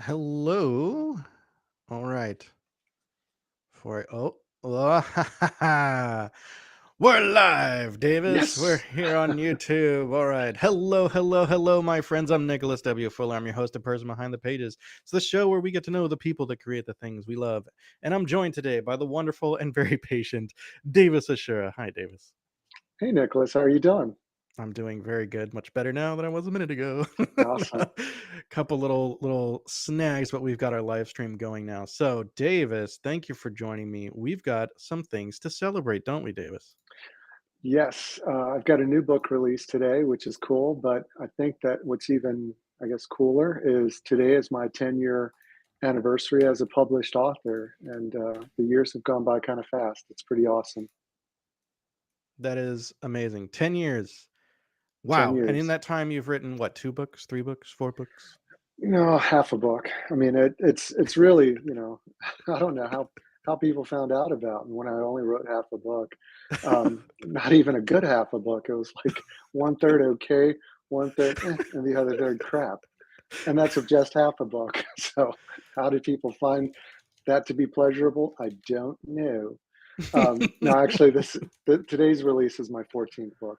Hello. All right. For we're live, Davis. We're Yes. here on YouTube. All right. Hello, hello, hello, my friends. I'm Nicholas W. Fuller. I'm your host and person behind the pages. It's the show where we get to know the people that create the things we love. And I'm joined today by the wonderful and very patient Davis Ashura. Hi, Davis. Hey, Nicholas. How are you doing? I'm doing very good, much better now than I was a minute ago. Awesome. Couple little snags, but we've got our live stream going now. So, Davis, thank you for joining me. We've got some things to celebrate, don't we, Davis? Yes, I've got a new book released today, which is cool. But I think that what's even, I guess, cooler is today is my 10-year anniversary as a published author, and the years have gone by kind of fast. It's pretty awesome. That is amazing. 10 years. 10 Wow. And in years. that time, you've written what, two books, three books, four books? No, half a book. I mean, it's really, I don't know how people found out about me when I only wrote half a book. Not even a good half a book. It was like one third okay, one third, and the other third crap. And that's of just half a book. So how did people find that to be pleasurable? I don't know. No, actually, today's release is my 14th book.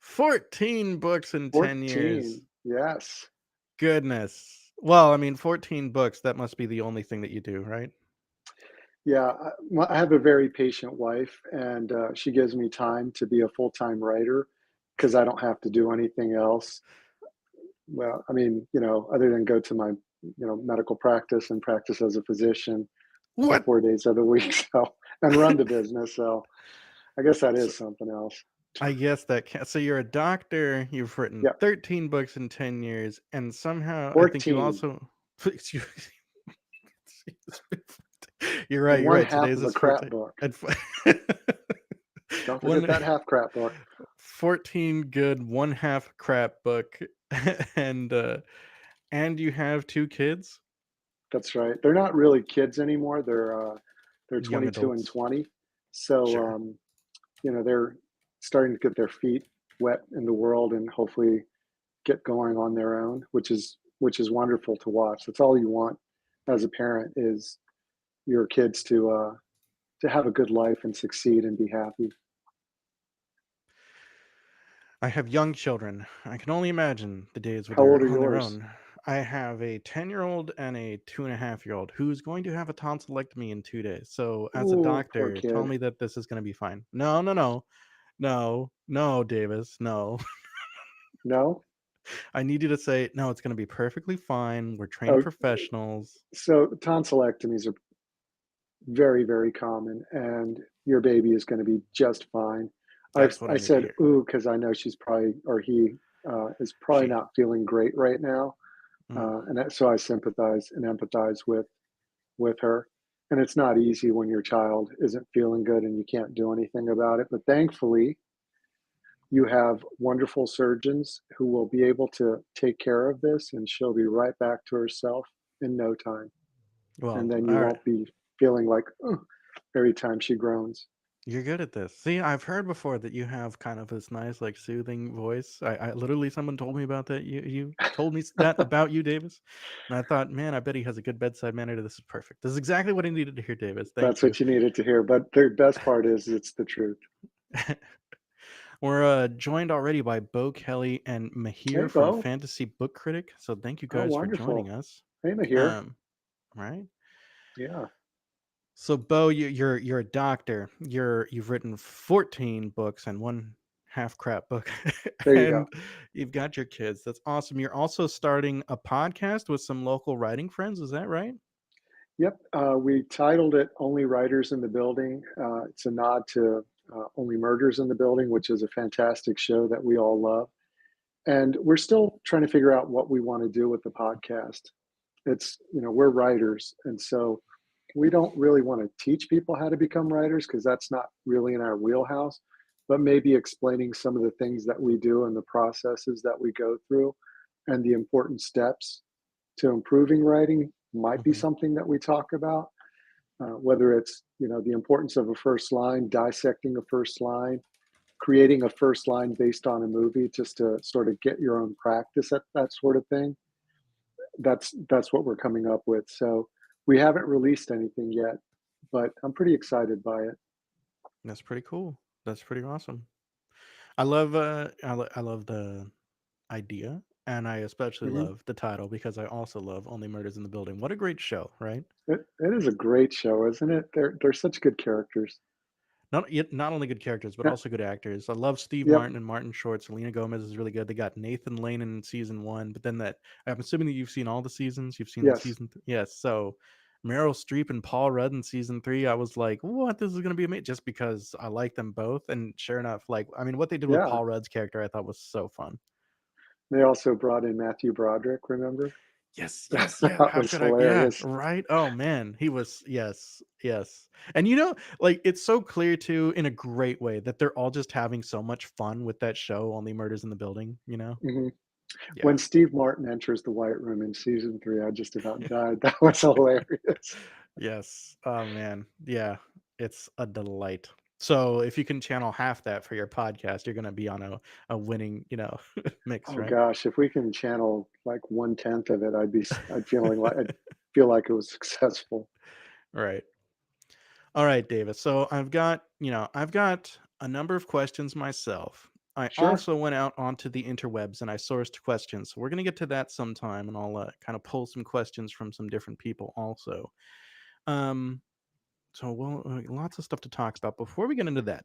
14 books in 10 years. 14. Yes. Goodness. Well, I mean, 14 books, that must be the only thing that you do, right? Yeah, I have a very patient wife, and she gives me time to be a full-time writer because I don't have to do anything else. Well, I mean, other than go to my, medical practice and practice as a physician What? 4 days of the week, so and run the business. So I guess that is something else. I guess that so you're a doctor, you've written Yeah, 13 books in 10 years, and somehow I think you 14 also excuse you're and right, you're one right. half Today's of a is crap 14. book. And Don't forget one that half crap book. 14 good, one half crap book. and and you have two kids, That's right. They're not really kids anymore. They're young 22 and adults. 20. So Sure. they're starting to get their feet wet in the world and hopefully get going on their own, which is wonderful to watch. That's all you want as a parent is your kids to have a good life and succeed and be happy. I have young children. I can only imagine the days where How old they're are on their yours? own. I have a 10-year-old and a 2.5-year-old who's going to have a tonsillectomy in 2 days. So, as a Ooh, poor doctor, tell kid. me that this is going to be fine. No, no, no, no, no, Davis, no. No? I need you to say, no, it's going to be perfectly fine. We're trained Oh, professionals. so tonsillectomies are very, very common, and your baby is going to be just fine. That's what I I need to said hear. ooh because I know she's probably or he is probably She. not feeling great right now, Mm. so I sympathize and empathize with her. And it's not easy when your child isn't feeling good and you can't do anything about it. But thankfully, you have wonderful surgeons who will be able to take care of this, and she'll be right back to herself in no time. Well, And then you all right. won't be feeling like "Ugh," every time she groans. You're good at this. See, I've heard before that you have kind of this nice, like, soothing voice. I literally someone told me about that. You told me that about you, Davis, and I thought, man, I bet he has a good bedside manner. This is perfect. This is exactly what I needed to hear, Davis. Thank That's you. what you needed to hear. But the best part is it's the truth. We're joined already by Bo Kelly and Hey, Mahir from Bo. Fantasy Book Critic. So thank you Oh, guys for joining wonderful. us. Hey, Mahir. Um, right. Yeah. So Bo, you're a doctor. You've written 14 books and one half crap book, There you and go. you've got your kids. That's awesome. You're also starting a podcast with some local writing friends. Is that right? Yep. We titled it Only Writers in the Building. It's a nod to Only Murders in the Building, which is a fantastic show that we all love. And we're still trying to figure out what we want to do with the podcast. We're writers. And so we don't really want to teach people how to become writers because that's not really in our wheelhouse, but maybe explaining some of the things that we do and the processes that we go through and the important steps to improving writing might be Hmm. something that we talk about. Whether it's the importance of a first line, dissecting a first line, creating a first line based on a movie just to sort of get your own practice at that sort of thing. that's what we're coming up with. So we haven't released anything yet, but I'm pretty excited by it. That's pretty cool. That's pretty awesome. I love the idea, and I especially Mhm. love the title because I also love Only Murders in the Building. What a great show, right? It is a great show, isn't it? They're such good characters. Not only good characters, but Yeah. also good actors. I love Steve Yep. Martin and Martin Short. Selena Gomez is really good. They got Nathan Lane in season one, but then that I'm assuming that you've seen all the seasons. You've seen Yes. season yes. So Meryl Streep and Paul Rudd in season three, I was like, what? This is gonna be amazing, just because I like them both. And sure enough, like I mean, what they did with Yeah. Paul Rudd's character, I thought was so fun. They also brought in Matthew Broderick, remember? Yes, yes, yeah. That How was could I? Yeah, hilarious. right. Oh man, he was. Yes, yes. And like it's so clear too, in a great way, that they're all just having so much fun with that show. Only Murders in the Building. Mhm. Yeah. When Steve Martin enters the White Room in season 3, I just about died. That was hilarious. Yes. Oh man. Yeah. It's a delight. So if you can channel half that for your podcast, you're gonna be on a winning, mix, Oh right? gosh, if we can channel like 1/10 of it, I'd feel like it was successful. Right. All right, Davis. So I've got a number of questions myself. I Sure. also went out onto the interwebs and I sourced questions. So we're going to get to that sometime, and I'll kind of pull some questions from some different people also. Um, lots of stuff to talk about. Before we get into that,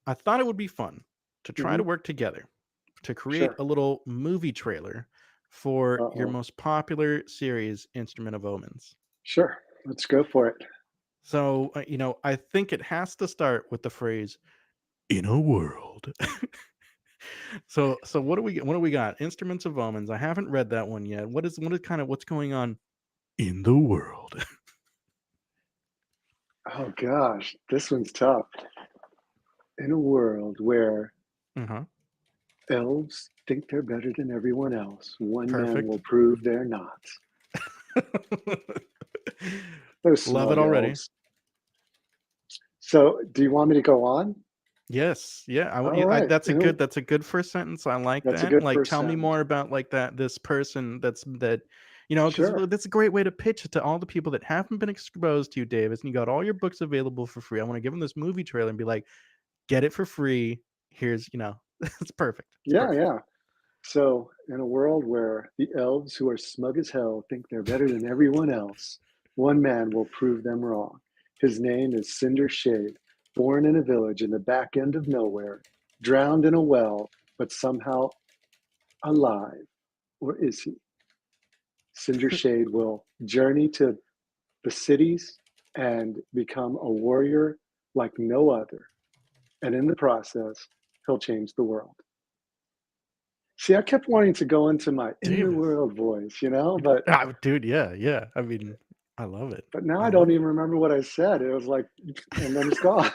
I thought it would be fun to try Mhm. to work together to create Sure. a little movie trailer for your Uh-oh. most popular series, Instrument of Omens. Sure. Let's go for it. So, I think it has to start with the phrase "in a world." So what do we got? Instruments of Omens. I haven't read that one yet. What is kind of what's going on in the world? Oh gosh, this one's tough. In a world where Uh-huh. elves think they're better than everyone else, one man will Perfect. prove they're not. Those Love it smug already. elves. So, do you want me to go on? Yes. Yeah. All right. That's a good first sentence. I like That's a that. good Like, first tell me sentence. more about like this person because Sure. that's a great way to pitch it to all the people that haven't been exposed to you, Davis. And you got all your books available for free. I want to give them this movie trailer and be like, get it for free. Here's, it's perfect. It's Yeah, perfect. yeah. So, in a world where the elves who are smug as hell think they're better than everyone else, one man will prove them wrong. His name is Cinder Shade, born in a village in the back end of nowhere, drowned in a well, but somehow alive. Or is he? Cinder Shade will journey to the cities and become a warrior like no other. And in the process, he'll change the world. See, I kept wanting to go into my in the Davis. world voice, but Dude, yeah, yeah. I mean, I love it. but now I I don't love it. even remember what I said. It was like, and then it's gone.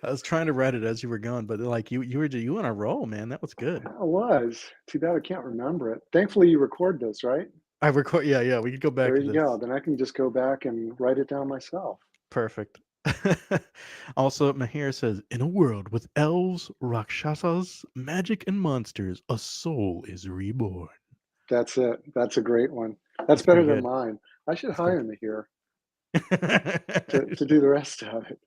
I was trying to write it as you were going, but like you on a roll, man. That was good. I was. Too bad I can't remember it. Thankfully, you record this, right? I record. Yeah, yeah. We could go back There to you go. this. Then I can just go back and write it down myself. Perfect. Also, Mahir says, in a world with elves, rakshasas, magic, and monsters, a soul is reborn. That's it. That's a great one. That's That's pretty better than good. mine. I should That's pretty hire me here to good. do the rest of it.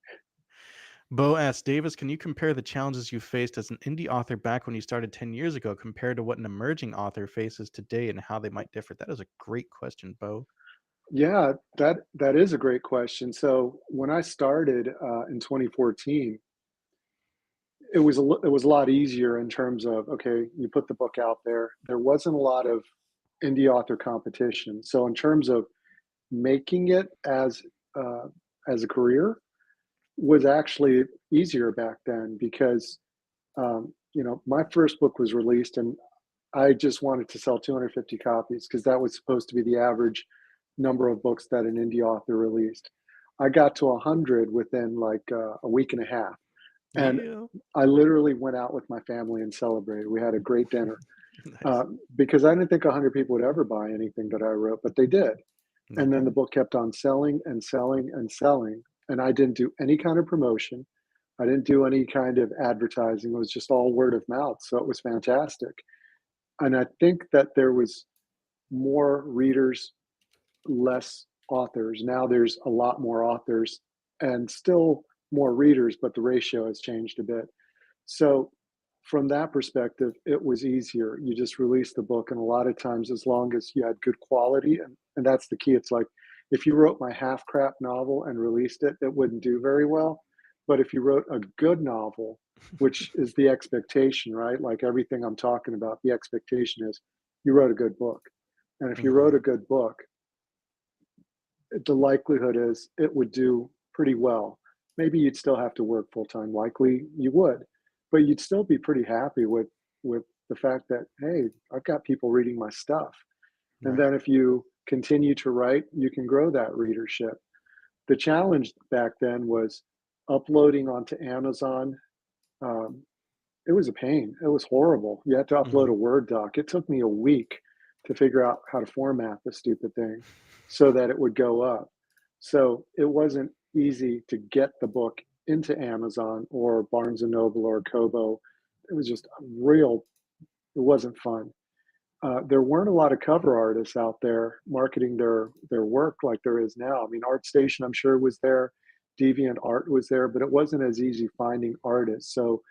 Bo asks, Davis, can you compare the challenges you faced as an indie author back when you started 10 years ago compared to what an emerging author faces today and how they might differ? That is a great question, Bo. Yeah, that is a great question. So when I started in 2014, it was a lot easier in terms of okay, you put the book out there. There wasn't a lot of indie author competition. So in terms of making it uh, as a career was actually easier back then because my first book was released and I just wanted to sell 250 copies because that was supposed to be the average number of books that an indie author released. I got to 100 within like a week and a half. And Yeah. I literally went out with my family and celebrated. We had a great dinner Nice. because I didn't think 100 people would ever buy anything that I wrote, but they did. They And then the did. book kept on selling and selling and selling. And I didn't do any kind of promotion. I didn't do any kind of advertising. It was just all word of mouth. So it was fantastic. And I think that there was more readers, less authors. Now there's a lot more authors and still more readers, but the ratio has changed a bit. So from that perspective, it was easier. You just released the book, and a lot of times, as long as you had good quality, and that's the key. It's like if you wrote my half crap novel and released it, it wouldn't do very well. But if you wrote a good novel, which is the expectation, right? Like everything I'm talking about, the expectation is you wrote a good book. And if you Hmm. wrote a good book, the likelihood is it would do pretty well. Maybe you'd still have to work full time. Likely you would, but you'd still be pretty happy with the fact that hey, I've got people reading my stuff. And Right. then if you continue to write, you can grow that readership. The challenge back then was uploading onto Amazon. Um, it was a pain. It was horrible. You had to upload Hmm. a Word doc. It took me a week to figure out how to format the stupid thing so that it would go up. So it wasn't easy to get the book into Amazon or Barnes and Noble or Kobo. It was just a real, it wasn't fun. There weren't a lot of cover artists out there marketing their work like there is now. I mean, ArtStation, I'm sure, was there. Deviant Art was there, but it wasn't as easy finding artists. So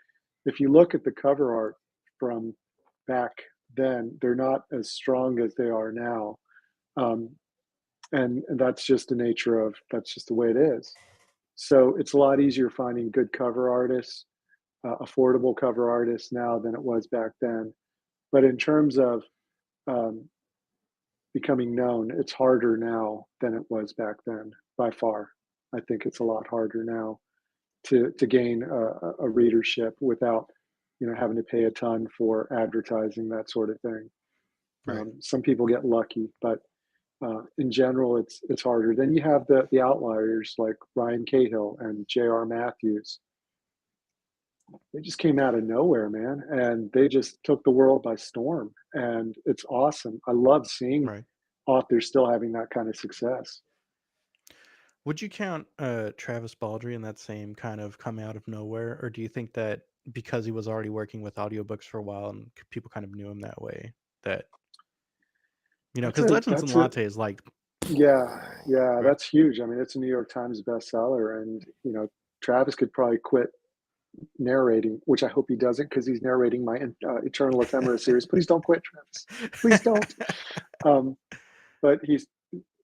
if you look at the cover art from back then, they're not as strong as they are now. Um, and that's just the nature of that's just the way it is. So it's a lot easier finding good cover artists, affordable cover artists now than it was back then. But in terms of um, becoming known, it's harder now than it was back then by far. I think it's a lot harder now to gain a readership without having to pay a ton for advertising, that sort of thing. Right. Some people get lucky, but in general, it's harder. Then you have the outliers like Ryan Cahill and J.R. Matthews. They just came out of nowhere, man, and they just took the world by storm. And it's awesome. I love seeing Right. authors still having that kind of success. Would you count Travis Baldree in that same kind of come out of nowhere, or do you think that because he was already working with audiobooks for a while and people kind of knew him that way, that That's because a Legends and that's a Latte is like, yeah, right, that's huge. I mean, it's a New York Times bestseller, and Travis could probably quit narrating, which I hope he doesn't, because he's narrating my Eternal Ephemera series. Please don't quit, Travis. Please don't. Um, but he's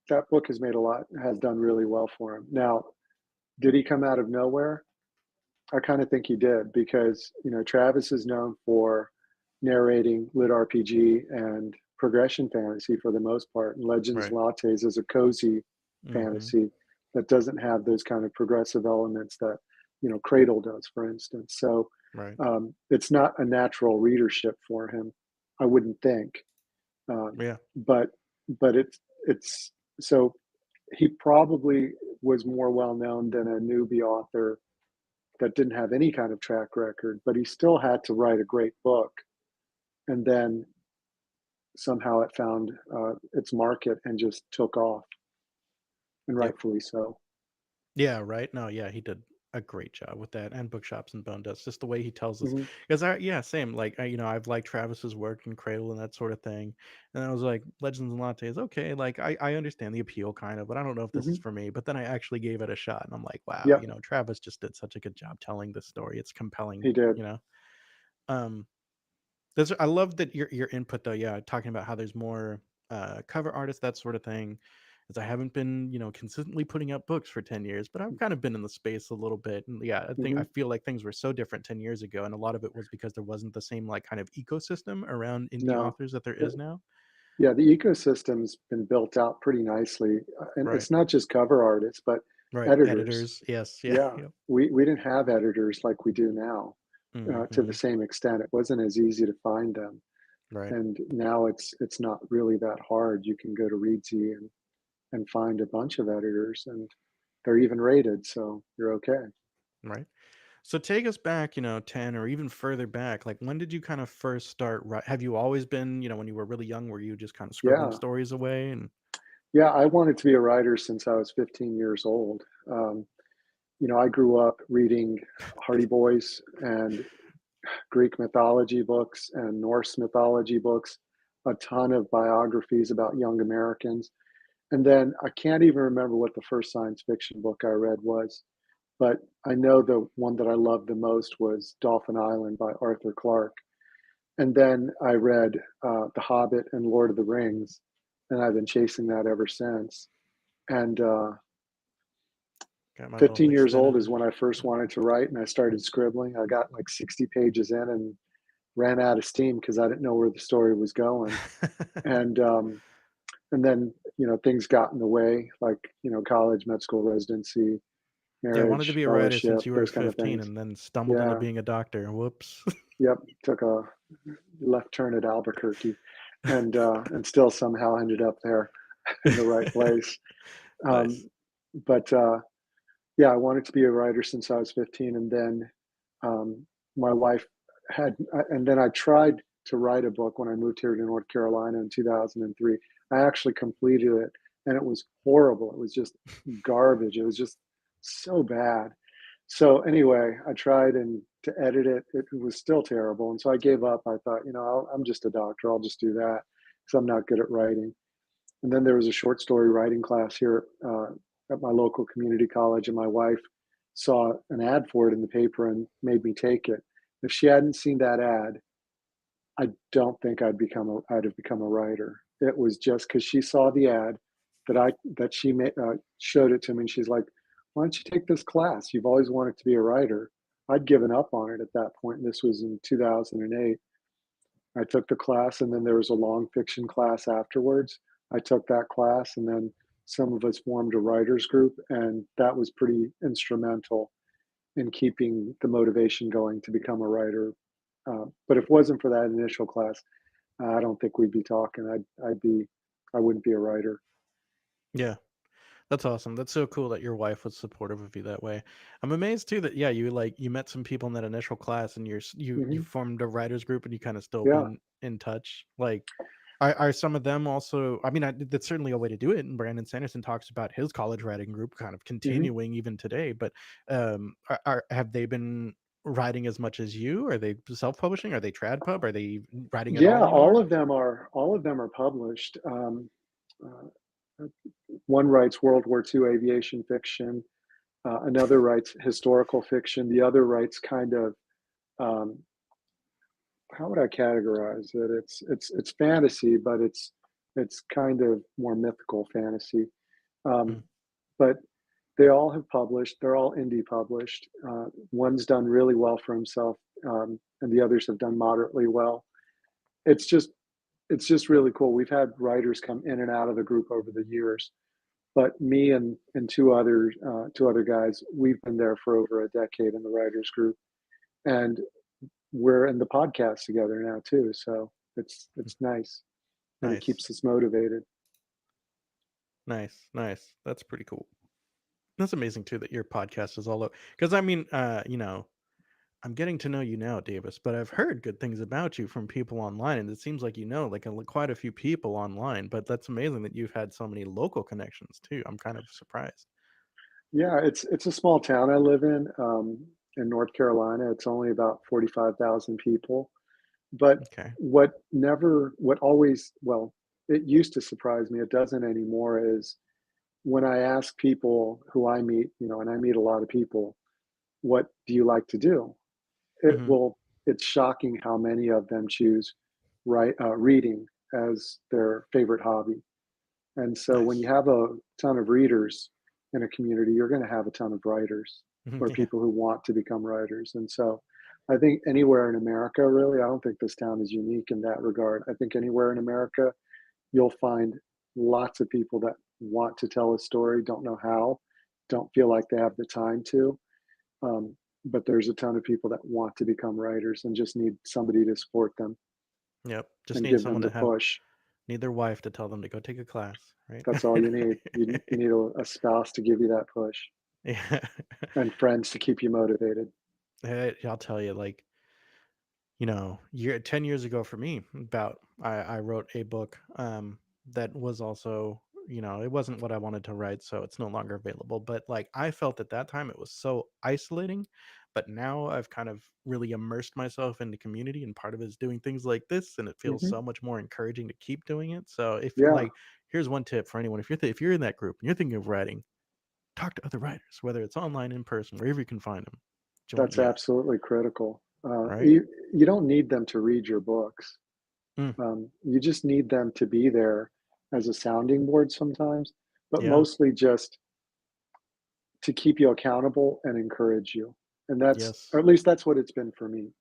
that book has done really well for him. Now, did he come out of nowhere? I kind of think he did because Travis is known for narrating lit RPG and progression fantasy for the most part, and Legends right, Lattes is a cozy hmm, fantasy that doesn't have those kind of progressive elements that Cradle does, for instance. So right, it's not a natural readership for him, I wouldn't think. Um, yeah, but it's so he probably was more well known than a newbie author that didn't have any kind of track record, but he still had to write a great book. And then somehow it found its market and just took off, and yep, rightfully so. yeah, right. No, yeah, he did a great job with that, and Bookshops and Bone Dust. Just the way he tells us, Hmm. because yeah, same. Like I've liked Travis's work and Cradle and that sort of thing, and I was like, Legends and Lattes, okay, like I understand the appeal kind of, but I don't know if this is Hmm. for me. But then I actually gave it a shot, and I'm like, wow, Yep, Travis just did such a good job telling this story. It's compelling, he did. you know. Um, I love that your input though. Yeah, talking about how there's more cover artists, that sort of thing. As I haven't been, consistently putting out books for 10 years, but I've kind of been in the space a little bit. And yeah, I Hmm. feel like things were so different 10 years ago, and a lot of it was because there wasn't the same like kind of ecosystem around indie No, authors that there is the, now. yeah, the ecosystem's been built out pretty nicely, and Right. it's not just cover artists, but Right. editors. Editors. Yes. Yeah. Yeah, Yep. we didn't have editors like we do now to the Hmm. same extent. It wasn't as easy to find them, Right. and now it's not really that hard. You can go to Readsy and find a bunch of editors, and they're even rated, so you're okay. Right. So take us back, 10 or even further back. Like when did you kind of first start have you always been, when you were really young, were you just kind of scribbling Yeah, stories away and yeah. I wanted to be a writer since I was 15 years old. I grew up reading Hardy Boys and Greek mythology books and Norse mythology books. a ton of biographies about young Americans. And then I can't even remember what the first science fiction book I read was, but I know the one that I loved the most was Dolphin Island by Arthur Clarke. And then I read The Hobbit and Lord of the Rings, and I've been chasing that ever since. And Got my little 15 years extended old is when I first edition. wanted to write, and I started scribbling. I got like 60 pages in and ran out of steam because I didn't know where the story was going. And and then things got in the way, like college, med school residency, Yeah, I wanted to marriage, be a writer fellowship, since you were those kind of 15 things. and then stumbled into Yeah, being a doctor. Whoops. yep. Took a left turn at Albuquerque, and still somehow ended up there in the right place. Nice. Um, but yeah, I wanted to be a writer since I was 15, and then um, my wife and then I tried to write a book when I moved here to North Carolina in 2003. I actually completed it, and it was horrible. It was just garbage. It was just so bad. So anyway, I tried and to edit it. It was still terrible, and so I gave up. I thought, I'm just a doctor. I'll just do that because I'm not good at writing. And then there was a short story writing class here at my local community college, and my wife saw an ad for it in the paper and made me take it. If she hadn't seen that ad, I don't think I'd have become a writer. It was just because she saw the ad that she showed it to me, and she's like, "Why don't you take this class? You've always wanted to be a writer." I'd given up on it at that point, and this was in 2008. I took the class, and then there was a long fiction class afterwards. I took that class, and then some of us formed a writers group, and that was pretty instrumental in keeping the motivation going to become a writer. But if it wasn't for that initial class, I don't think we'd be talking. I wouldn't be a writer. Yeah. That's awesome. That's so cool that your wife was supportive of you that way. I'm amazed too that yeah, you met some people in that initial class and you Hmm. formed a writers group and you kind of still Yeah. been in touch. Like are some of them also I mean that's certainly a way to do it and Brandon Sanderson talks about his college writing group kind of Hmm. continuing even today, but have they been writing as much as you? Are they self-publishing? Are they trad pub? Are they writing at all Yeah. anymore? All of them are published. One writes World War II aviation fiction. Another writes historical fiction. The other writes kind of um, how would I categorize it? It's fantasy, but it's kind of more mythical fantasy. Mm, Um, but they all have published. They're all indie published. One's done really well for himself, and the others have done moderately well. It's just it's just really cool. We've had writers come in and out of the group over the years, but me and two other guys, we've been there for over a decade in the writers group, and we're in the podcast together now too. So it's nice, and it nice. keeps us motivated. Nice. Nice. That's pretty cool. That's amazing too that your podcast is all over. Because I mean, I'm getting to know you now, Davis, but I've heard good things about you from people online, and it seems like you know like quite a few people online. But that's amazing that you've had so many local connections too. I'm kind of surprised. Yeah, it's a small town I live in North Carolina. It's only about 45,000 people. But Okay. what always, well, it used to surprise me. It doesn't anymore. Is when I ask people who I meet, and I meet a lot of people, what do you like to do? It Hmm. will. It's shocking how many of them choose reading as their favorite hobby. And so when you Nice. have a ton of readers in a community, you're going to have a ton of writers or Yeah. people who want to become writers. And so I think anywhere in America, really, I don't think this town is unique in that regard. I think anywhere in America, you'll find lots of people that want to tell a story, don't know how, don't feel like they have the time to. Um, but there's a ton of people that want to become writers and just need somebody to support them Yep. Just and need give someone them to the have push. need their wife to tell them to go take a class, right? That's all you need. You need a spouse to give you that push Yeah. and friends to keep you motivated. I'll tell you, like year 10 years ago for me, about I wrote a book that was also it wasn't what I wanted to write, so it's no longer available. But like I felt at that time it was so isolating. But now I've kind of really immersed myself in the community, and part of it is doing things like this, and it feels Hmm. so much more encouraging to keep doing it. So if Yeah, like, here's one tip for anyone: if you're in that group and you're thinking of writing, talk to other writers, whether it's online, in person, wherever you can find them. Join, that's yeah, absolutely critical. right, You don't need them to read your books. mm, You just need them to be there as a sounding board sometimes, but yeah, mostly just to keep you accountable and encourage you. And that's, or yes, at least that's what it's been for me.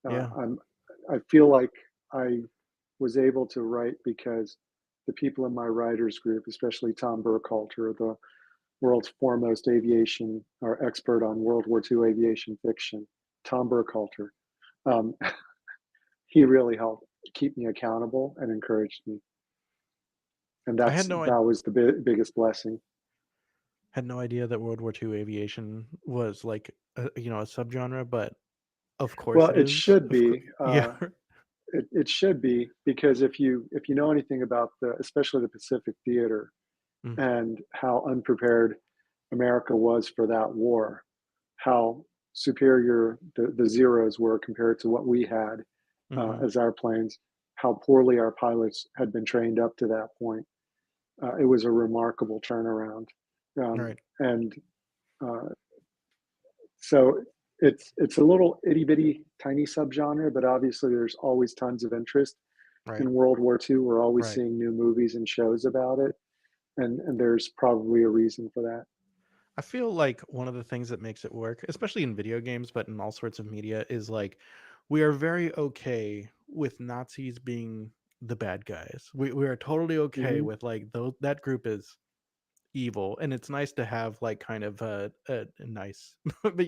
Uh, yeah, I'm, I feel like I was able to write because the people in my writers group, especially Tom Burkhalter, the world's foremost aviation or expert on World War II aviation fiction, Tom Burkhalter, um, he really helped keep me accountable and encouraged me. And I had that was the biggest blessing. had no idea that World War II aviation was like a subgenre, but of course Well, it it is. should Of course, be. yeah. It should be because if you know anything about the especially the Pacific Theater Mm, and how unprepared America was for that war, how superior the Zeros were compared to what we had mm-hmm. as our planes, how poorly our pilots had been trained up to that point. It was a remarkable turnaround, All um, right, and uh, so it's a little itty bitty tiny subgenre, but obviously there's always tons of interest right, in World War II. We're always right. seeing new movies and shows about it, and there's probably a reason for that. I feel like one of the things that makes it work, especially in video games, but in all sorts of media, is like we are very okay with Nazis being the bad guys. We are totally okay Hmm. with like those that group is evil, and it's nice to have like kind of a nice but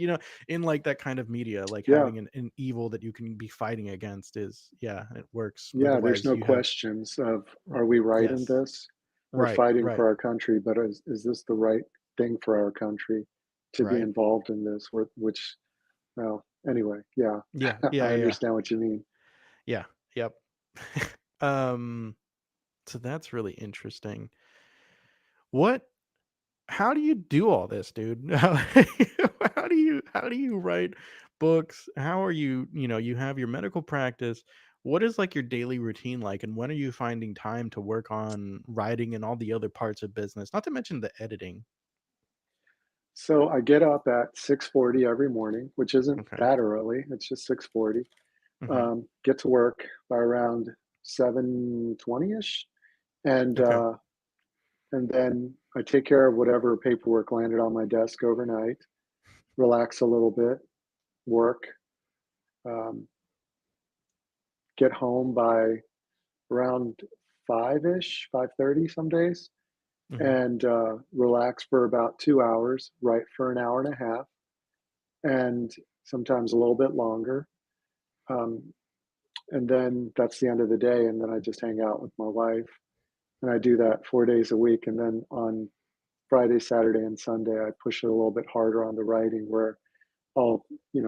in like that kind of media, like Yeah, having an evil that you can be fighting against is, yeah, it works. yeah. There's Otherwise no you have questions of are we right in yes, this? We're right, fighting right, for our country, but is this the right thing for our country to be right, involved in this? Which, well, anyway, yeah, yeah, I yeah, yeah, understand what you mean. yeah, yep. um so that's really interesting. What How do you do all this, dude? How do you write books? How are you have your medical practice. What is like your daily routine like, and when are you finding time to work on writing and all the other parts of business? Not to mention the editing. So I get up at 6:40 every morning, which isn't Okay. that early. It's just 6:40. Hmm. Get to work by around 7:20ish, and Okay. uh, and then I take care of whatever paperwork landed on my desk overnight. Relax a little bit, work, um, get home by around 5ish, 5:30 some days, Hmm. and relax for about 2 hours. Write for an hour and a half, and sometimes a little bit longer. Um, and then that's the end of the day. And then I just hang out with my wife, and I do that 4 days a week. And then on Friday, Saturday, and Sunday, I push it a little bit harder on the writing, where I'll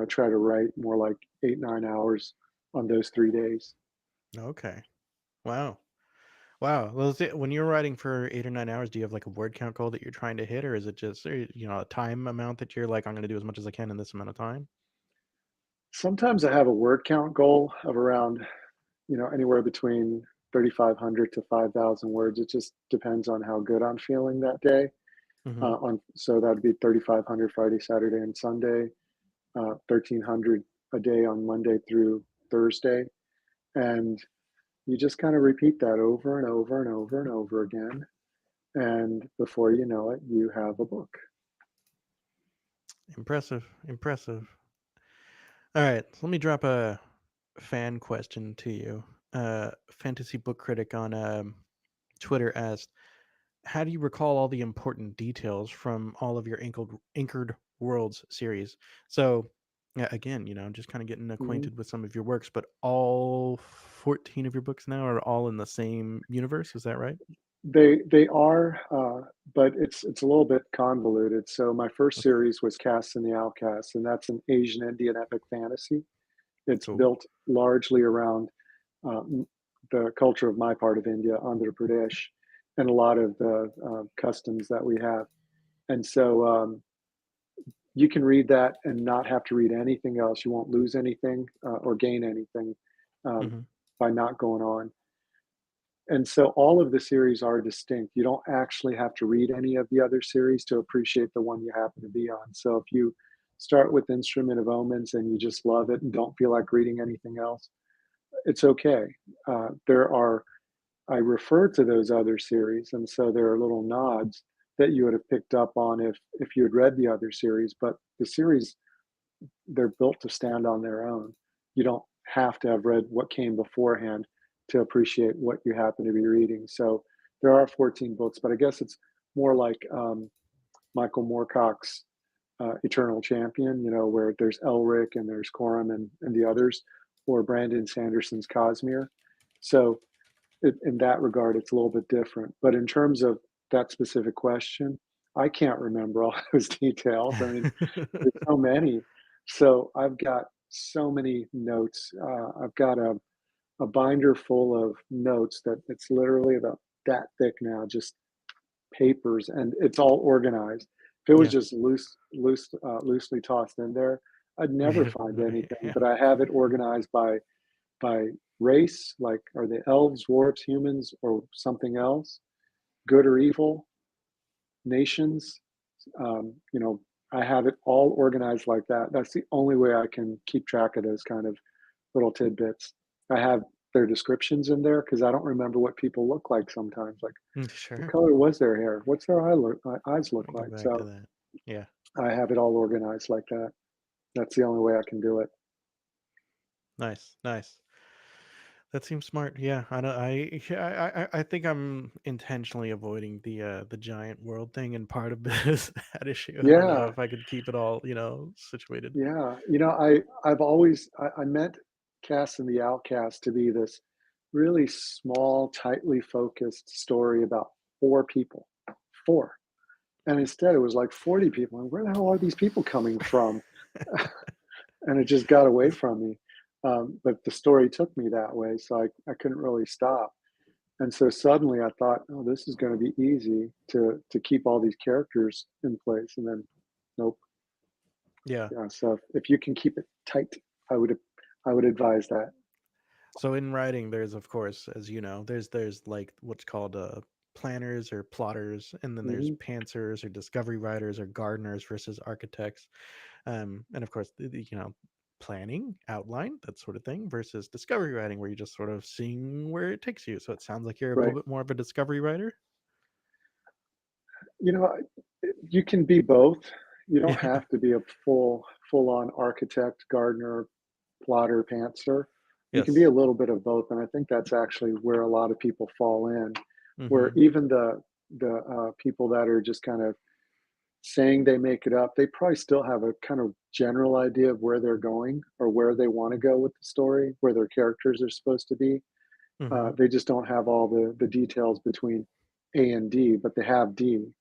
try to write more like 8 9 hours on those 3 days. Okay. Wow. Wow. Well, when you're writing for 8 or 9 hours, do you have like a word count goal that you're trying to hit, or is it just a time amount that you're like, I'm going to do as much as I can in this amount of time? Sometimes I have a word count goal of around anywhere between 3,500 to 5,000 words. It just depends on how good I'm feeling that day. Hmm. On so that'd be 3,500 Friday, Saturday, and Sunday, 1,300 a day on Monday through Thursday, and you just kind of repeat that over and over and over and over again, and before you know it, you have a book. Impressive. Impressive. All right, so let me drop a fan question to you. Fantasy book critic on Twitter asked, "How do you recall all the important details from all of your Anchored Worlds series?" So, yeah, again, I'm just kind of getting Mhm. acquainted with some of your works, but all 14 of your books now are all in the same universe. Is that right? They are, but it's a little bit convoluted. So my first Okay, series was Casts and the Outcasts, and that's an Asian Indian epic fantasy. It's cool. built largely around the culture of my part of India, Andhra Pradesh, and a lot of the customs that we have. And so you can read that and not have to read anything else. You won't lose anything or gain anything um, Hmm. by not going on. And so all of the series are distinct. You don't actually have to read any of the other series to appreciate the one you happen to be on. So if you start with Instrument of Omens and you just love it and don't feel like reading anything else, it's okay. There are I refer to those other series, and so there are little nods that you would have picked up on if you had read the other series. But the series, they're built to stand on their own. You don't have to have read what came beforehand to appreciate what you happen to be reading. So there are 14 books, but I guess it's more like Michael Moorcock's Eternal Champion, where there's Elric and there's Corum and the others, or Brandon Sanderson's Cosmere. So in that regard, it's a little bit different. But in terms of that specific question, I can't remember all those details. I mean, there's so many. So I've got so many notes. I've got a binder full of notes that it's literally about that thick now, just papers, and it's all organized. If it was Yeah. just loosely tossed in there, I'd never find anything. Yeah. But I have it organized by race, like are they elves, dwarves, humans, or something else, good or evil, nations. You know, I have it all organized like that. That's the only way I can keep track of those kind of little tidbits. I have their descriptions in there because I don't remember what people look like sometimes. Like, what Sure. color was their hair? What's their eyes look Go like? back to So that. Yeah. I have it all organized like that. That's the only way I can do it. Nice. Nice. That seems smart. Yeah, I don't. Yeah, I think I'm intentionally avoiding the giant world thing, and part of it is that issue. I don't know Yeah, if I could keep it all, situated. yeah. I meant Cass and the Outcast to be this really small, tightly focused story about four people. Four. And instead it was like 40 people. And where the hell are these people coming from? And it just got away from me. But the story took me that way, so I couldn't really stop. And so suddenly I thought, oh, this is going to be easy to keep all these characters in place. And then, nope. Yeah. Yeah. So if you can keep it tight, I would I would advise that. So in writing, there's of course, as you know, there's like what's called planners or plotters, and then there's Hmm. pantsers or discovery writers or gardeners versus architects. And of course, planning, outline, that sort of thing, versus discovery writing, where you're just sort of seeing where it takes you. So it sounds like you're a little Right. bit more of a discovery writer. You know, you can be both. You don't Yeah. have to be a full on architect, gardener, plotter, pantser. You can be Yes. a little bit of both, and I think that's actually where a lot of people fall in. Where Mm-hmm. even the people that are just kind of saying they make it up, they probably still have a kind of general idea of where they're going or where they want to go with the story, where their characters are supposed to be. Mm-hmm. They just don't have all the details between A and D, but they have D.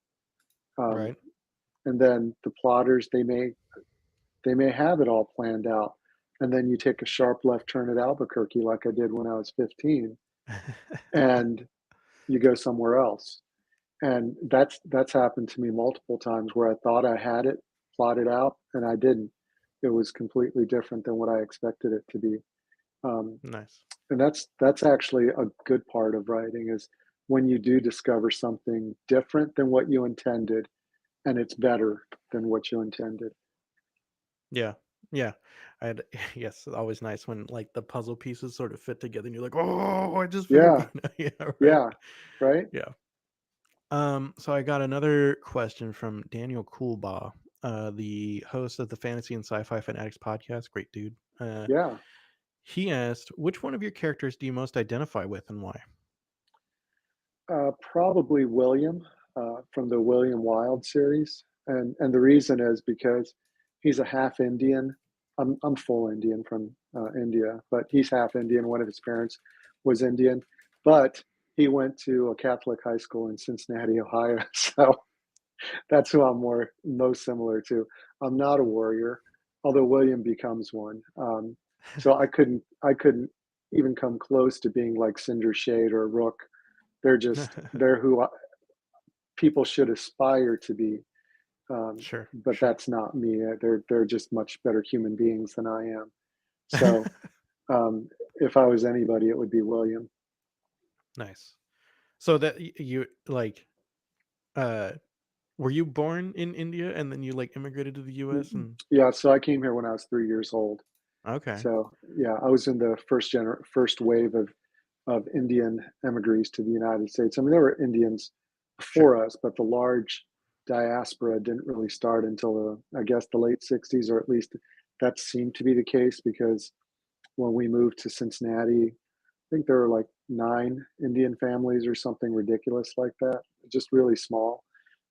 Um, Right. and then the plotters, they may have it all planned out, and then you take a sharp left turn at Albuquerque, like I did when I was 15, and you go somewhere else. And that's happened to me multiple times where I thought I had it plotted out, and I didn't. It was completely different than what I expected it to be. Um, Nice. and that's actually a good part of writing is when you do discover something different than what you intended, and it's better than what you intended. Yeah. Yeah. I'd yes, always nice when like the puzzle pieces sort of fit together and you're like, "Oh, I just figured," Yeah, Yeah, right. yeah, right. Yeah. So I got another question from Daniel Coolbaugh, the host of the Fantasy and Sci-Fi Fanatics podcast. Great dude. Yeah. He asked, "Which one of your characters do you most identify with, and why?" Probably William from the William Wilde series, and the reason is because he's a half Indian. I'm full Indian from India, but he's half Indian. One of his parents was Indian, but he went to a Catholic high school in Cincinnati, Ohio. So that's who I'm most similar to. I'm not a warrior, although William becomes one. So I couldn't even come close to being like Cinder Shade or Rook. they're who people should aspire to be. Sure, But sure. that's not me. They're just much better human beings than I am. So if I was anybody, it would be William. Nice. So that you like uh were you born in India and then you like immigrated to the US and Yeah, so I came here when I was 3 years old. okay. So yeah, I was in the first wave of Indian emigres to the United States. I mean, there were Indians Sure. before us, but the large diaspora didn't really start until I guess the late '60s, or at least that seemed to be the case because when we moved to Cincinnati, I think there were like 9 Indian families or something ridiculous like that, just really small.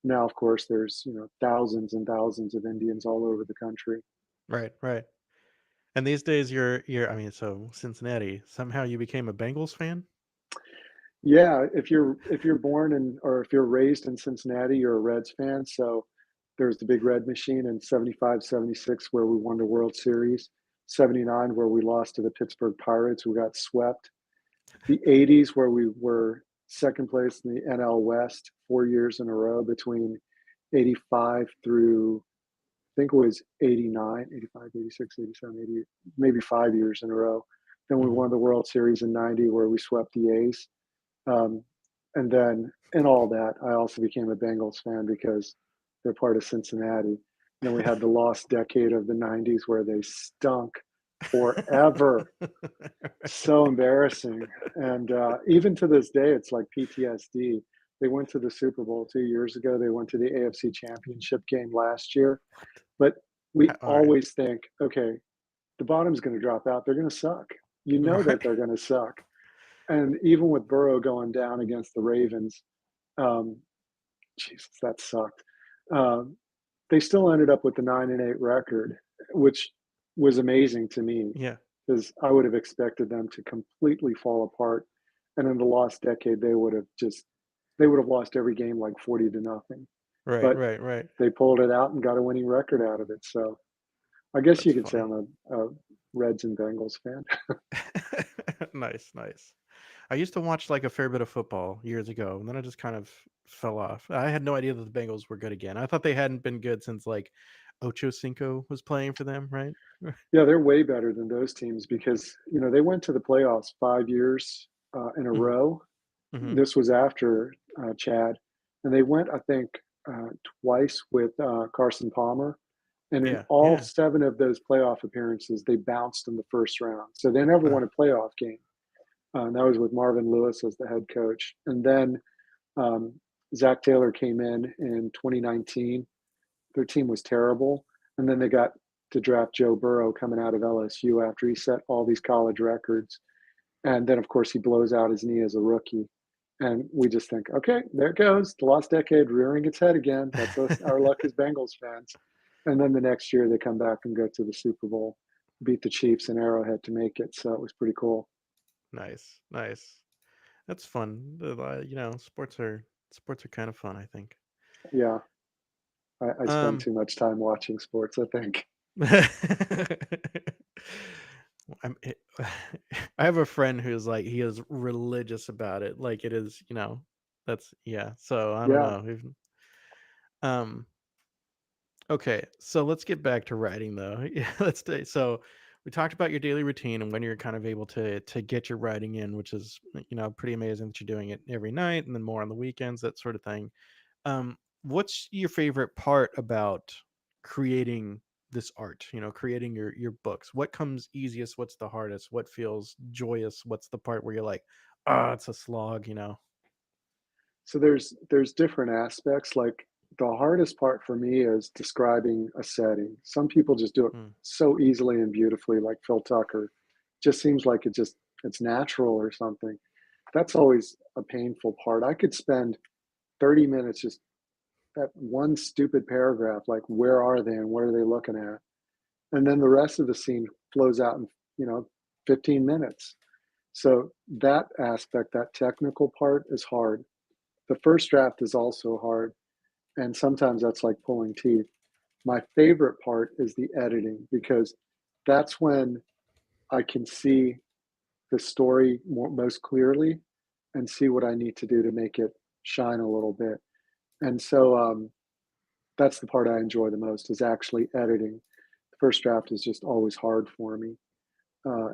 Now, of course, there's thousands and thousands of Indians all over the country. Right, right. And these days you're I mean, so Cincinnati, somehow you became a Bengals fan? Yeah, if you're born in or if you're raised in Cincinnati, you're a Reds fan. So there's the big red machine in 75, 76 where we won the World Series, 79 where we lost to the Pittsburgh Pirates, who got swept. The 80s where we were second place in the NL West 4 years in a row between 85 through I think it was 89, 85, 86, 87, 88, maybe 5 years in a row. Then we Mhm. won the World Series in 90 where we swept the A's. Um, and then in all that, I also became a Bengals fan because they're part of Cincinnati. And then we had the lost decade of the 90s where they stunk forever. So embarrassing. And even to this day, it's like PTSD. They went to the Super Bowl 2 years ago. They went to the AFC Championship game last year. What? But we All right. always think, okay, the bottom's going to drop out. They're going to suck. You know that Right. they're going to suck. And even with Burrow going down against the Ravens, um, Jesus, that sucked. Um, they still ended up with the 9-8 record, which was amazing to me Yeah. because I would have expected them to completely fall apart. And in the lost decade, they would have lost every game like 40-0. Right, But right, right. they pulled it out and got a winning record out of it. So I guess That's you could say funny. I'm a Reds and Bengals fan. Nice, nice. I used to watch like a fair bit of football years ago, and then I just kind of fell off. I had no idea that the Bengals were good again. I thought they hadn't been good since like Ocho Cinco was playing for them, right? Yeah, they're way better than those teams because they went to the playoffs 5 years in a Hmm. row. Hmm. This was after Chad, and they went, I think, twice with Carson Palmer. And in Yeah, all yeah. 7 of those playoff appearances, they bounced in the first round. So they never Uh, won a playoff game. And that was with Marvin Lewis as the head coach. And then um, Zach Taylor came in 2019. Their team was terrible. And then they got to draft Joe Burrow coming out of LSU after he set all these college records. And then, of course, he blows out his knee as a rookie. And we just think, okay, there it goes. The lost decade rearing its head again. That's us, our luck as Bengals fans. And then the next year they come back and go to the Super Bowl, beat the Chiefs in Arrowhead to make it. So it was pretty cool. nice, nice. That's fun. Sports are kind of fun, I think. Yeah, I spend Um, too much time watching sports, I think. I'm, it, I have a friend who's like he is religious about it. Like it is, that's yeah. So I don't Yeah. know. Um, okay, so let's get back to writing though. Yeah, so we talked about your daily routine and when you're kind of able to get your writing in, which is pretty amazing that you're doing it every night and then more on the weekends, that sort of thing. What's your favorite part about creating this art? Creating your books. What comes easiest? What's the hardest? What feels joyous? What's the part where you're like, ah, it's a slog? So there's different aspects. Like the hardest part for me is describing a setting. Some people just do it Hmm. so easily and beautifully, like Phil Tucker. Just seems like it's natural or something. That's always a painful part. I could spend 30 minutes just that one stupid paragraph, like where are they and what are they looking at? And then the rest of the scene flows out in, you know, 15 minutes. So that aspect, that technical part is hard. The first draft is also hard. And sometimes that's like pulling teeth. My favorite part is the editing because that's when I can see the story most clearly. and see what I need to do to make it shine a little bit. And so that's the part I enjoy the most is actually editing. The first draft is just always hard for me.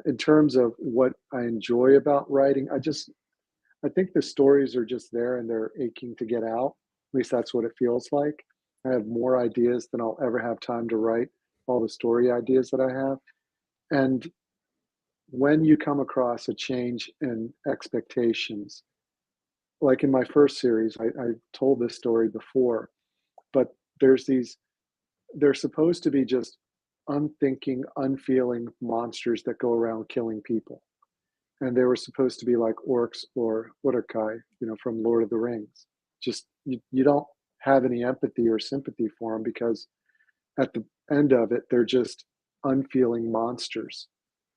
In terms of what I enjoy about writing, I think the stories are just there and they're aching to get out. At least that's what it feels like. I have more ideas than I'll ever have time to write all the story ideas that I have. And when you come across a change in expectations, like in my first series, I told this story before, but there's these, they're supposed to be just unthinking, unfeeling monsters that go around killing people. And they were supposed to be like orcs or Uruk-hai, from Lord of the Rings. Just you don't have any empathy or sympathy for them because at the end of it, they're just unfeeling monsters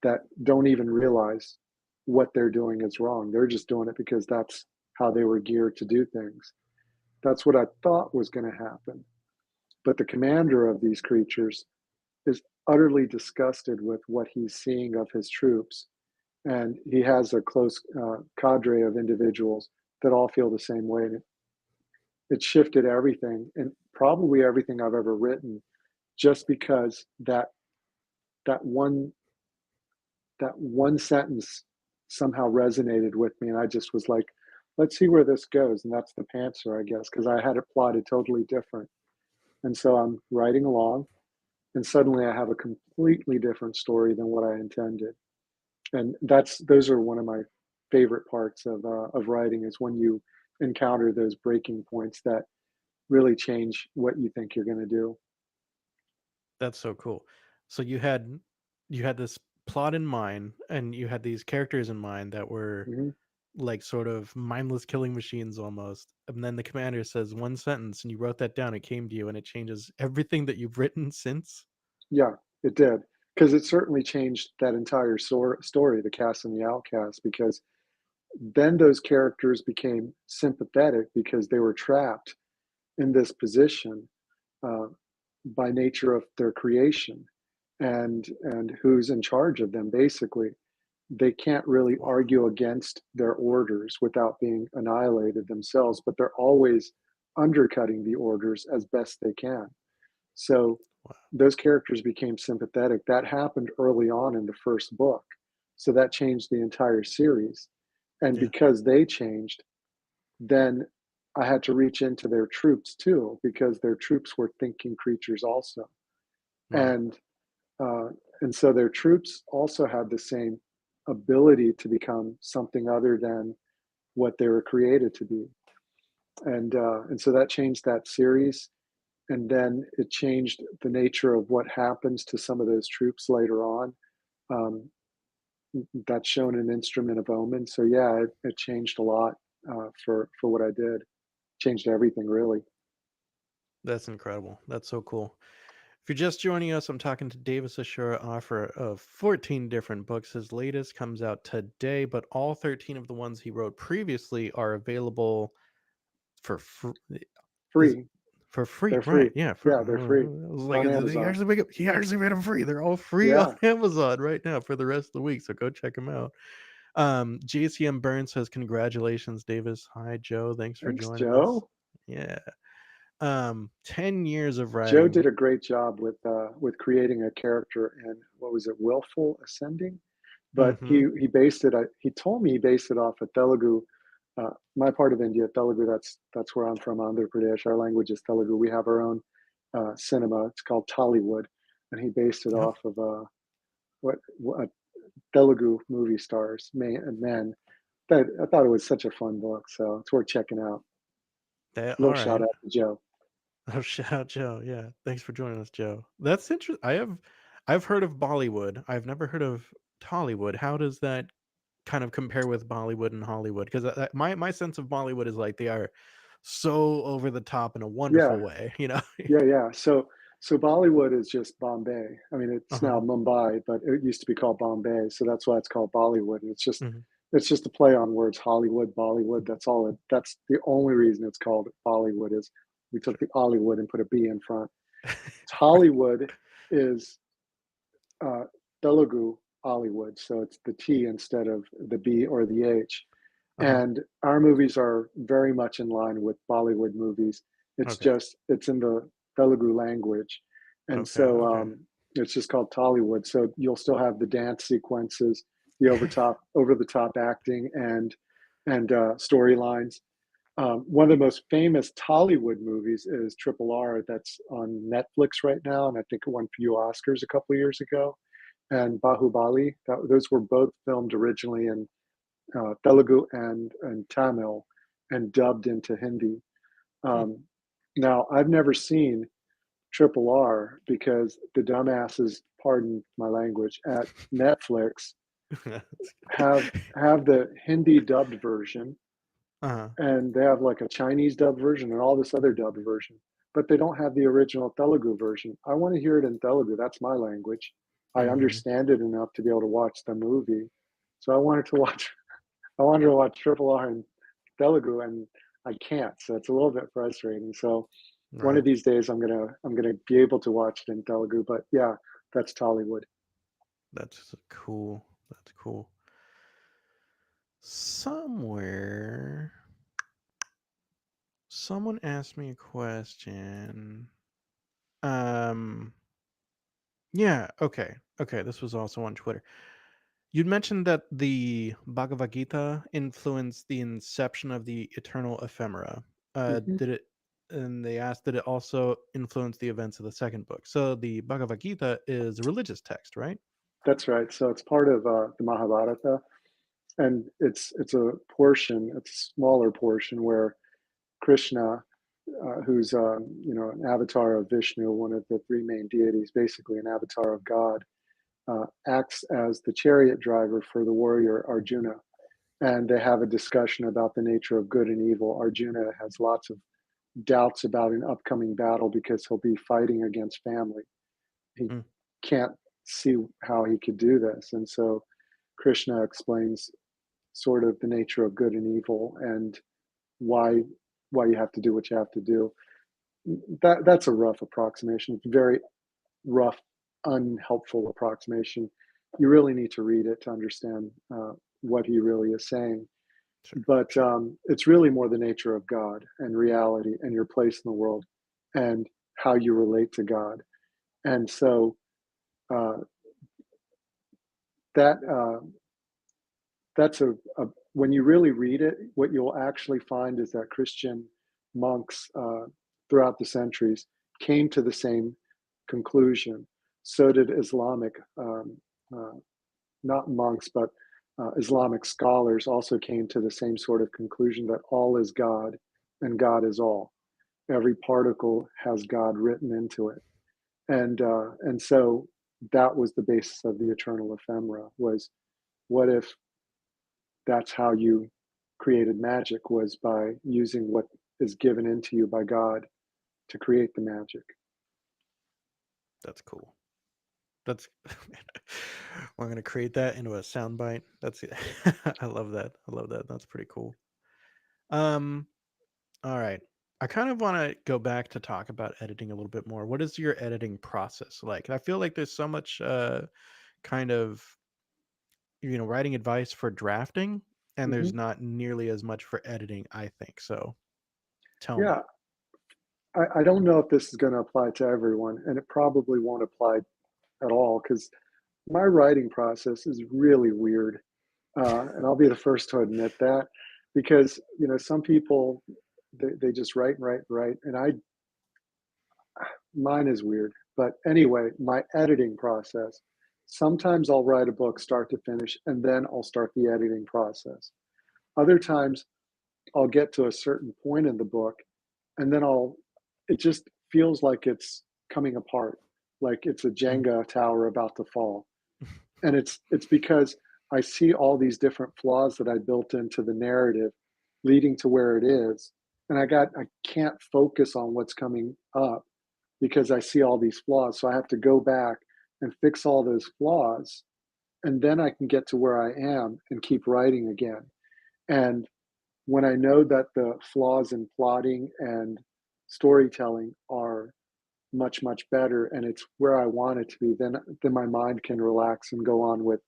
that don't even realize what they're doing is wrong. They're just doing it because that's how they were geared to do things. That's what I thought was going to happen. But the commander of these creatures is utterly disgusted with what he's seeing of his troops. And he has a close cadre of individuals that all feel the same way. And it shifted everything and probably everything I've ever written just because that one that one sentence somehow resonated with me and I just was like, let's see where this goes. And that's the pantser, I guess, because I had it plotted totally different. And so I'm writing along and suddenly I have a completely different story than what I intended. And those are one of my favorite parts of writing is when you encounter those breaking points that really change what you think you're going to do. That's so cool. So you had this plot in mind, and you had these characters in mind that were Hmm. like sort of mindless killing machines almost. And then the commander says one sentence, and you wrote that down. It came to you, and it changes everything that you've written since. Yeah, it did because it certainly changed that entire story, the cast and the outcast, because then those characters became sympathetic because they were trapped in this position uh, by nature of their creation and who's in charge of them basically. They can't really Wow. argue against their orders without being annihilated themselves, but they're always undercutting the orders as best they can. So Wow. those characters became sympathetic. That happened early on in the first book. So that changed the entire series. And Yeah. because they changed, then I had to reach into their troops too, because their troops were thinking creatures also. Right. And uh, and so their troops also had the same ability to become something other than what they were created to be. And so that changed that series. And then it changed the nature of what happens to some of those troops later on. Um, that's shown in Instrument of Omen. So yeah, it changed a lot for what I did. Changed everything really. That's incredible. That's so cool. If you're just joining us, I'm talking to Davis Ashura, author of 14 different books. His latest comes out today, but all 13 of the ones he wrote previously are available for free. Is Free. for free, They're right? free. Yeah. For Yeah, they're free I was like, on he Amazon. actually he actually made them free. They're all free on Yeah. Amazon right now for the rest of the week. So go check them out. JCM Burns says, "Congratulations, Davis. Hi, Joe. Thanks for Thanks, joining us. Joe. Yeah. 10 years of Joe writing. did a great job with creating a character in what was it, Willful Ascending? But Mm-hmm. he based it. He told me he based it off of Telugu. My part of India, Telugu. That's where I'm from, Andhra Pradesh. Our language is Telugu. We have our own cinema. It's called Tollywood, and he based it Oh, off of what Telugu movie stars, men. That I thought it was such a fun book, so it's worth checking out. all Little shout right. out to Joe. Oh, shout out Joe. Yeah. Thanks for joining us, Joe. That's interesting. I've heard of Bollywood. I've never heard of Tollywood. How does that kind of compare with Bollywood and Hollywood? Because my sense of Bollywood is like they are so over the top in a Yeah, wonderful way, you know? yeah. So Bollywood is just Bombay. I mean, it's now Uh-huh. Mumbai, but it used to be called Bombay, so that's why it's called Bollywood. And Mhm. it's just a play on words, Hollywood, Bollywood. That's all. That's the only reason it's called Bollywood is we took Sure. the Hollywood and put a B in front. Right. Hollywood is uh, Telugu Hollywood, so it's the T instead of the B or the H. Uh-huh. And our movies are very much in line with Bollywood movies. It's Okay. just it's in the Telugu language, and Okay. so Okay. it's just called Tollywood. So you'll still have the dance sequences, the over the top acting, and storylines. One of the most famous Tollywood movies is Triple R, that's on Netflix right now, and I think it won a few Oscars a couple of years ago. And Bahubali, those were both filmed originally in Telugu and Tamil, and dubbed into Hindi. Hmm. Um, Now, I've never seen Triple R because the dumbasses, pardon my language, at Netflix have the Hindi dubbed version, Uh-huh. and they have like a Chinese dubbed version and all this other dubbed version, but they don't have the original Telugu version. I want to hear it in Telugu. That's my language. I Mhm. understand it enough to be able to watch the movie. So I wanted to watch I wanted to watch Triple R in Telugu, and I can't. So it's a little bit frustrating. So one of Right. these days, I'm gonna be able to watch it in Telugu. But yeah, that's Tollywood. That's cool. That's cool. Somewhere, someone asked me a question. Um, yeah, okay. Okay, this was also on Twitter. You'd mentioned that the Bhagavad Gita influenced the inception of the eternal ephemera. Hmm. Did it, and they asked, did it also influence the events of the second book? So the Bhagavad Gita is a religious text, right? That's right. So it's part of the Mahabharata, and it's a portion, it's a smaller portion where Krishna, who's an avatar of Vishnu, one of the three main deities, basically an avatar of God, acts as the chariot driver for the warrior Arjuna, and they have a discussion about the nature of good and evil. Arjuna has lots of doubts about an upcoming battle because he'll be fighting against family. He Mm, can't see how he could do this, and so Krishna explains sort of the nature of good and evil and why why you have to do what you have to do. That's a rough approximation. It's a very rough, unhelpful approximation. You really need to read it to understand what he really is saying. sure, But sure. it's really more the nature of God and reality and your place in the world and how you relate to God. And so uh, that that's a when you really read it, what you'll actually find is that Christian monks throughout the centuries came to the same conclusion. So did Islamic, uh, not monks, but Islamic scholars also came to the same sort of conclusion that all is God and God is all. Every particle has God written into it, and so that was the basis of the eternal ephemera. Was what if that's how you created magic, was by using what is given into you by God to create the magic. That's cool. That's we're gonna create that into a soundbite. That's I love that. I love that. That's pretty cool. Um, all right. I kind of want to go back to talk about editing a little bit more. What is your editing process like? I feel like there's so much kind of writing advice for drafting, and there's Hmm. not nearly as much for editing, I think. So tell me. Yeah, I don't know if this is going to apply to everyone, and it probably won't apply at all because my writing process is really weird, and I'll be the first to admit that because some people they just write and write and write, and I mine is weird. But anyway, my editing process. Sometimes I'll write a book start to finish, and then I'll start the editing process. Other times I'll get to a certain point in the book, and then it just feels like it's coming apart, like it's a Mm. Jenga tower about to fall. And it's because I see all these different flaws that I built into the narrative leading to where it is. And I can't focus on what's coming up because I see all these flaws. So I have to go back and fix all those flaws. And then I can get to where I am and keep writing again. And when I know that the flaws in plotting and storytelling are much, much better and it's where I want it to be, then my mind can relax and go on with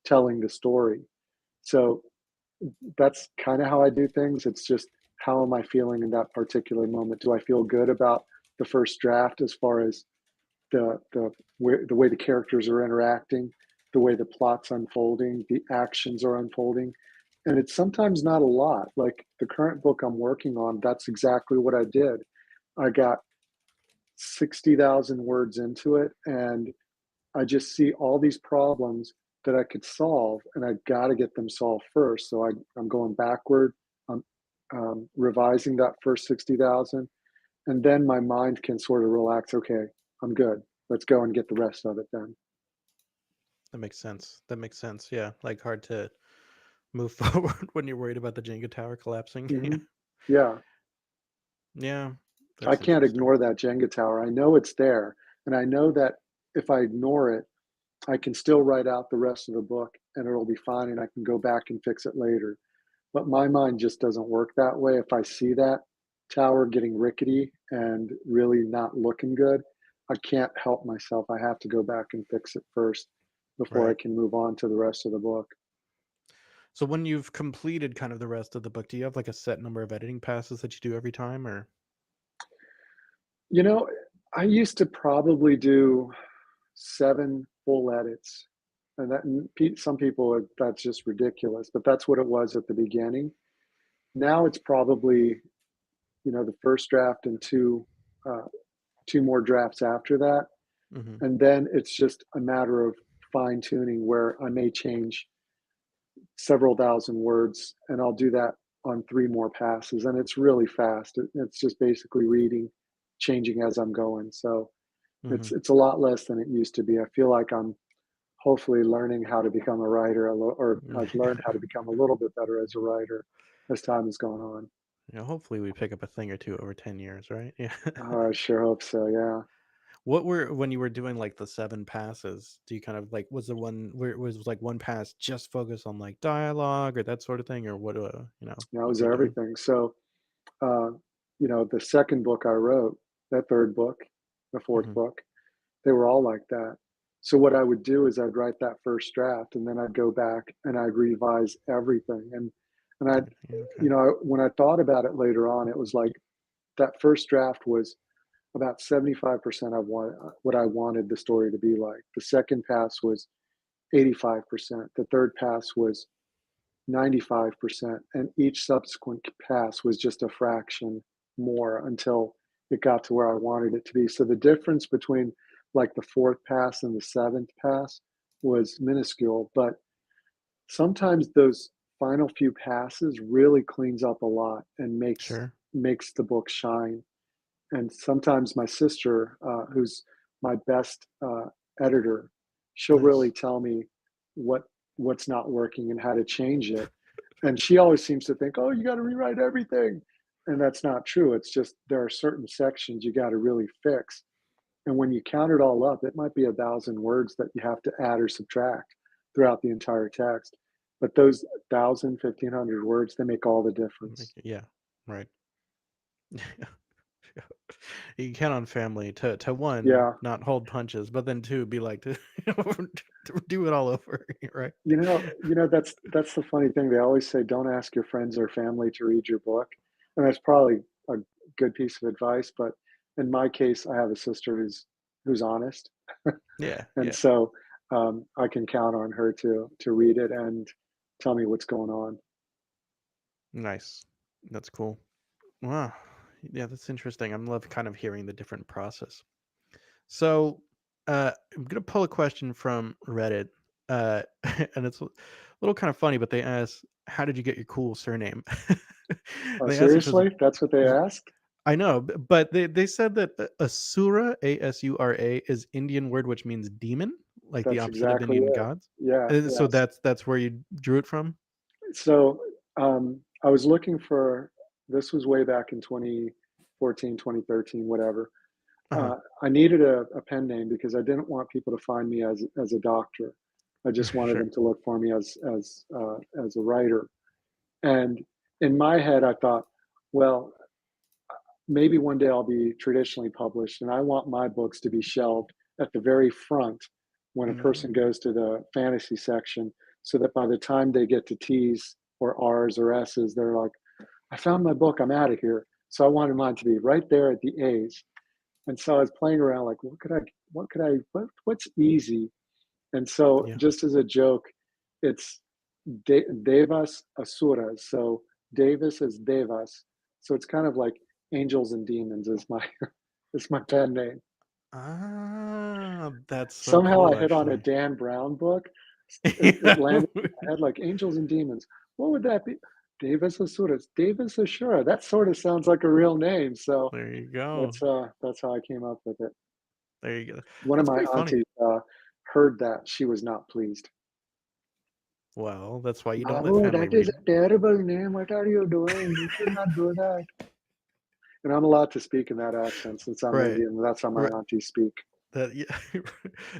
telling the story. So that's kind of how I do things. It's just how am I feeling in that particular moment? Do I feel good about the first draft as far as the way the characters are interacting, the way the plot's unfolding, the actions are unfolding? And it's sometimes not a lot. Like the current book I'm working on, that's exactly what I did. I got 60,000 words into it, and I just see all these problems that I could solve, and I got to get them solved first. So I'm going backward. I'm revising that first 60,000, and then my mind can sort of relax. Okay, I'm good. Let's go and get the rest of it then. That makes sense. That makes sense. Yeah, like hard to move forward when you're worried about the Jenga tower collapsing. Yeah. Hmm. Yeah, Yeah, I that's can't interesting. ignore that Jenga tower. I know it's there, and I know that if I ignore it, I can still write out the rest of the book and it'll be fine, and I can go back and fix it later. But my mind just doesn't work that way. If I see that tower getting rickety and really not looking good, I can't help myself. I have to go back and fix it first before I Right. can move on to the rest of the book. So when you've completed kind of the rest of the book, do you have like a set number of editing passes that you do every time, or? You know, I used to probably do 7 full edits, and some people that's just ridiculous, but that's what it was at the beginning. Now it's probably, the first draft and uh, 2 more drafts after that. Hmm. And then it's just a matter of fine tuning where I may change several thousand words, and I'll do that on 3 more passes. And it's really fast. It's just basically reading, changing as I'm going. So Hmm. it's a lot less than it used to be. I feel like I'm hopefully learning how to become a writer, or I've learned how to become a little bit better as a writer as time has gone on. Hopefully we pick up a thing or two over 10 years, right? Yeah. I sure hope so. Yeah. What were when you were doing like the 7 passes? Do you kind of like was the one where it was like one pass just focus on like dialogue or that sort of thing, or what? That What was were you doing? everything. So, uh, the second book I wrote, that third book, the fourth Hmm. book, they were all like that. So what I would do is I'd write that first draft, and then I'd go back and I'd revise everything. And I, Everything. Okay. when I thought about it later on, it was like that first draft was about 75% of what I wanted the story to be like. The second pass was 85%. The third pass was 95%, and each subsequent pass was just a fraction more until it got to where I wanted it to be. So the difference between like the fourth pass and the seventh pass was minuscule, but sometimes those final few passes really cleans up a lot and Sure. makes the book shine. And sometimes my sister, who's my best editor, she'll really Nice. tell me what what's not working and how to change it. And she always seems to think, "Oh, you got to rewrite everything," and that's not true. It's just there are certain sections you got to really fix. And when you count it all up, it might be 1,000 words that you have to add or subtract throughout the entire text. But those 1,000, 1,500 words, they make all the difference. Yeah. Right. You can count on family to one Yeah. not hold punches, but then two be like to, to do it all over, right? That's the funny thing. They always say, "Don't ask your friends or family to read your book," and that's probably a good piece of advice. But in my case, I have a sister who's honest, Yeah. and Yeah. so I can count on her to read it and tell me what's going on. Nice. That's cool. Wow. Yeah, that's interesting. I'm love kind of hearing the different process. So, I'm gonna pull a question from Reddit, and it's a little kind of funny, but they ask, "How did you get your cool surname?" They asked if it's. Seriously, that's what they ask. I know, but they said that Asura, Asura, is Indian word which means demon, like the That's opposite of exactly Indian it. gods. Yeah. And so Yes. that's where you drew it from. So I was looking for. This was way back in 2014, 2013, whatever. Uh huh. I needed a pen name because I didn't want people to find me as a doctor. I just wanted Sure. them to look for me as a writer. And in my head, I thought, well, maybe one day I'll be traditionally published, and I want my books to be shelved at the very front when a person Mm, goes to the fantasy section, so that by the time they get to tease or R's or S's. They're like, I found my book, I'm out of here. So I wanted mine to be right there at the A's. And so I was playing around like, what's easy? And so Yeah. just as a joke, it's Devas Asuras. So Davis is Devas. So it's kind of like angels and demons is my is my pen name. Ah, that's so Somehow I cool, hit on a actually. Dan Brown book. It Yeah. landed in my head like angels and demons. What would that be? Davis Asuras. Davis Ashura. That sort of sounds like a real name. So There you go. that's how I came up with it. There you go. One of That's my pretty funny. aunties heard that. She was not pleased. Well, that's why you don't let Babu, family that is read. a terrible name. What are you doing? You should not do that. And I'm allowed to speak in that accent since I'm Right. Indian. That's how my Right. aunties speak. That yeah,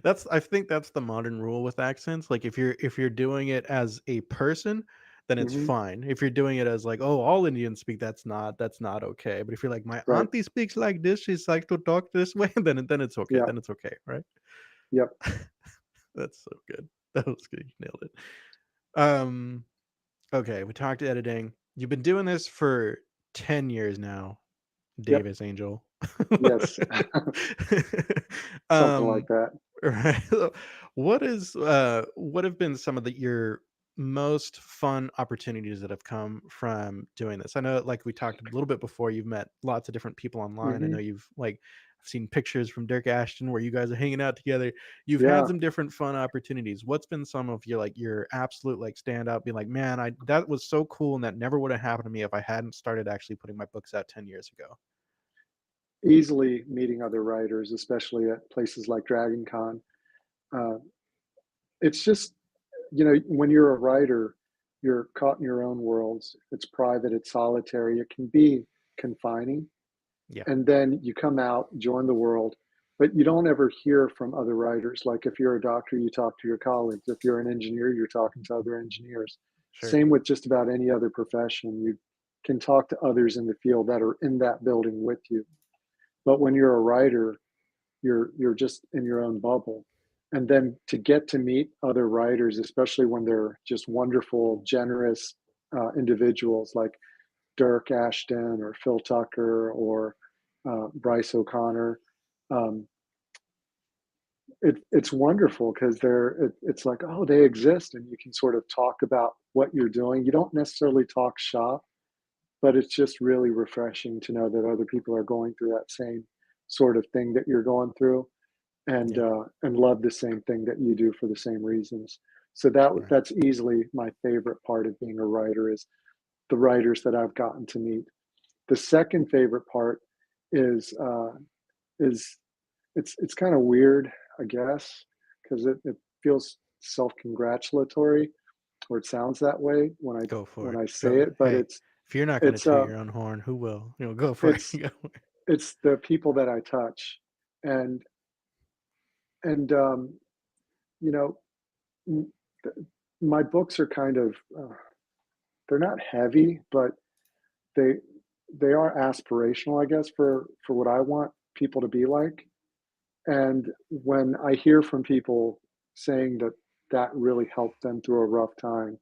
that's I think that's the modern rule with accents. Like if you're doing it as a person, then it's Hmm. fine. If you're doing it as like, oh, all Indians speak, that's not okay. But if you're like, my Right. auntie speaks like this, she's like to talk this way, then it's okay. Yeah. Then it's okay, right? Yep. That's so good. That was good. You nailed it. Um, okay, we talked editing. You've been doing this for 10 years now, Yep. Davis Angel. Yes. Something like um that. right. What have been some of your most fun opportunities that have come from doing this? I know, like we talked a little bit before, you've met lots of different people online. I know Hmm. you've like I've seen pictures from Dirk Ashton where you guys are hanging out together. You've had Yeah. some different fun opportunities. What's been some of your absolute like standout? Be like, man, I that was so cool, and that never would have happened to me if I hadn't started actually putting my books out 10 years ago. Easily meeting other writers, especially at places like Dragon Con. Uh, it's just, when you're a writer, you're caught in your own worlds. It's private, it's solitary, it can be confining. Yeah, And then you come out, join the world, but you don't ever hear from other writers. Like if you're a doctor, you talk to your colleagues. If you're an engineer, you're talking to other engineers. sure. Same with just about any other profession. You can talk to others in the field that are in that building with you. But when you're a writer, you're just in your own bubble. And then to get to meet other writers, especially when they're just wonderful, generous individuals like Dirk Ashton or Phil Tucker or Bryce O'Connor. Um, it's wonderful because it's like, oh, they exist, and you can sort of talk about what you're doing. You don't necessarily talk shop, but it's just really refreshing to know that other people are going through that same sort of thing that you're going through, Yeah, and love the same thing that you do for the same reasons. So right. that's easily my favorite part of being a writer is the writers that I've gotten to meet. The second favorite part is is it's kind of weird, I guess, because it feels self-congratulatory, or it sounds that way Go for when it. I say Go. it, but Hey, if you're not gonna it's toot your own horn, who will? Go for it. it's Go. it's the people that I touch, and and you know, m- th- my books are kind of they're not heavy, but they they are aspirational, I guess, for what I want people to be like. And when I hear from people saying that that really helped them through a rough time,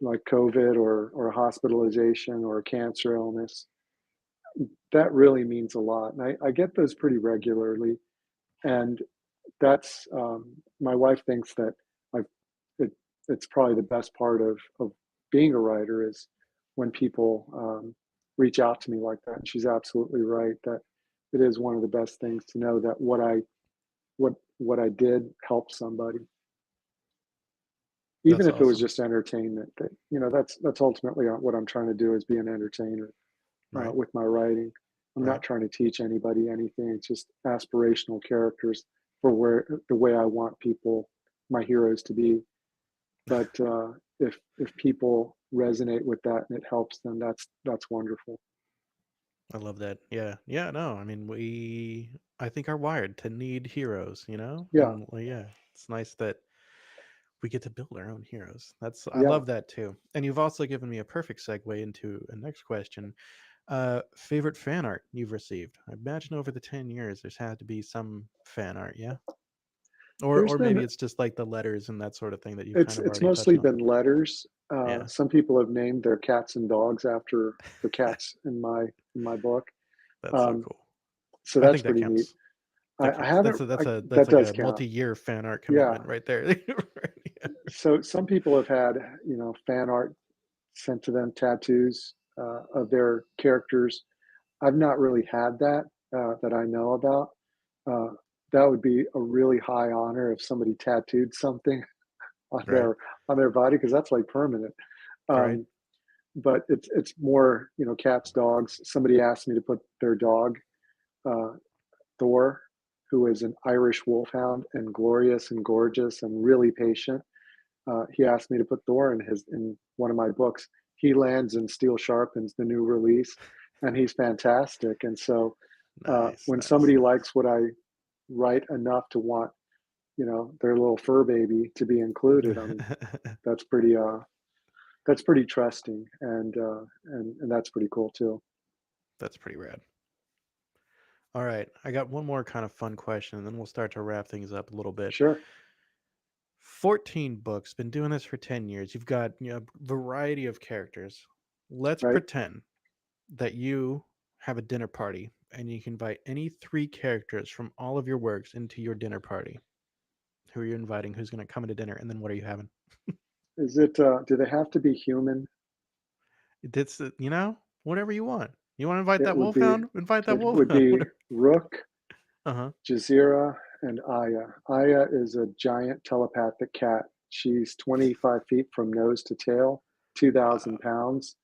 like COVID or hospitalization or a cancer illness, that really means a lot. And I get those pretty regularly. And that's my wife thinks that I've, it, it's probably the best part of being a writer is when people reach out to me like that. And she's absolutely right that it is one of the best things to know that what I did helped somebody, even That's if it was awesome. just entertainment. That that's ultimately what I'm trying to do is be an entertainer Right. with my writing. I'm Right. not trying to teach anybody anything. It's just aspirational characters for where the way I want people, my heroes, to be. But if people resonate with that and it helps them, that's wonderful. I love that. Yeah. Yeah. No, I mean, I think, are wired to need heroes, Yeah, And well, yeah, it's nice that we get to build our own heroes. I yeah. love that too. And you've also given me a perfect segue into a next question. Favorite fan art you've received? I imagine over the 10 years, there's had to be some fan art, yeah? Or There's or maybe been it's just like the letters and that sort of thing that you've kind of it's already touched mostly on. been letters. Yeah, Some people have named their cats and dogs after the cats in my book. that's so Um, cool. so I that's think that pretty neat. counts. That I counts. haven't. That's That like does a count. multi-year fan art Yeah. commitment right there. Right, yeah. So some people have had, fan art sent to them, tattoos of their characters. I've not really had that that I know about. Uh, that would be a really high honor if somebody tattooed something on Right, their body because that's like permanent. right. Um, but it's more, cats, dogs. Somebody asked me to put their dog, uh, Thor, who is an Irish wolfhound and glorious and gorgeous and really patient. He asked me to put Thor in one of my books. He lands in Steel Sharpens, the new release, and he's fantastic. And so Nice, when nice. somebody likes what I write enough to want, their little fur baby to be included, I mean, that's pretty that's pretty trusting, and that's pretty cool too. That's pretty rad. All right, I got one more kind of fun question, and then we'll start to wrap things up a little bit. Sure. 14 books, been doing this for 10 years. You've got, variety of characters. Let's Right. pretend that you have a dinner party and you can invite any three characters from all of your works into your dinner party. Who are you inviting? Who's going to come into dinner? And then what are you having? Is it? Do they have to be human? It's, whatever you want. You want to invite It that would be. wolfhound? Invite that It would wolfhound. be Whatever. Rook, Uh huh. Jazeera, and Aya. Aya is a giant telepathic cat. She's 25 feet from nose to tail, 2,000 Wow. pounds.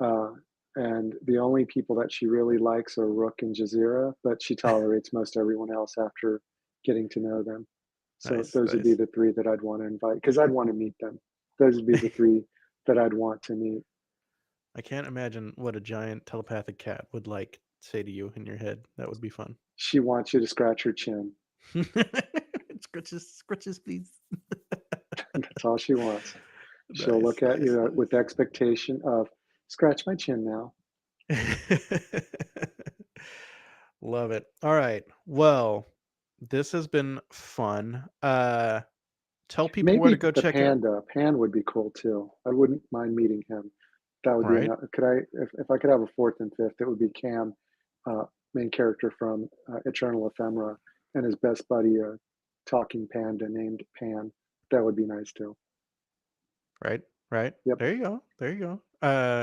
Uh, and the only people that she really likes are Rook and Jazeera, but she tolerates most everyone else after getting to know them. So Nice, those would be nice. the three that I'd want to invite because I'd want to meet them. Those would be the three that I'd want to meet. I can't imagine what a giant telepathic cat would like say to you in your head. That would be fun. She wants you to scratch her chin. Scratches, scratches, please. That's all she wants. She'll Nice, look at nice, you nice. with expectation of scratch my chin now. Love it. All right. Well, this has been fun. Tell people where to Maybe go the check out. panda. Pan would be cool too. I wouldn't mind meeting him. That would be Right. enough. Could I, if I could have a fourth and fifth, it would be Cam, uh, main character from Eternal Ephemera, and his best buddy, talking panda named Pan. That would be nice too. Right. Right. Yep, There you go. There you go.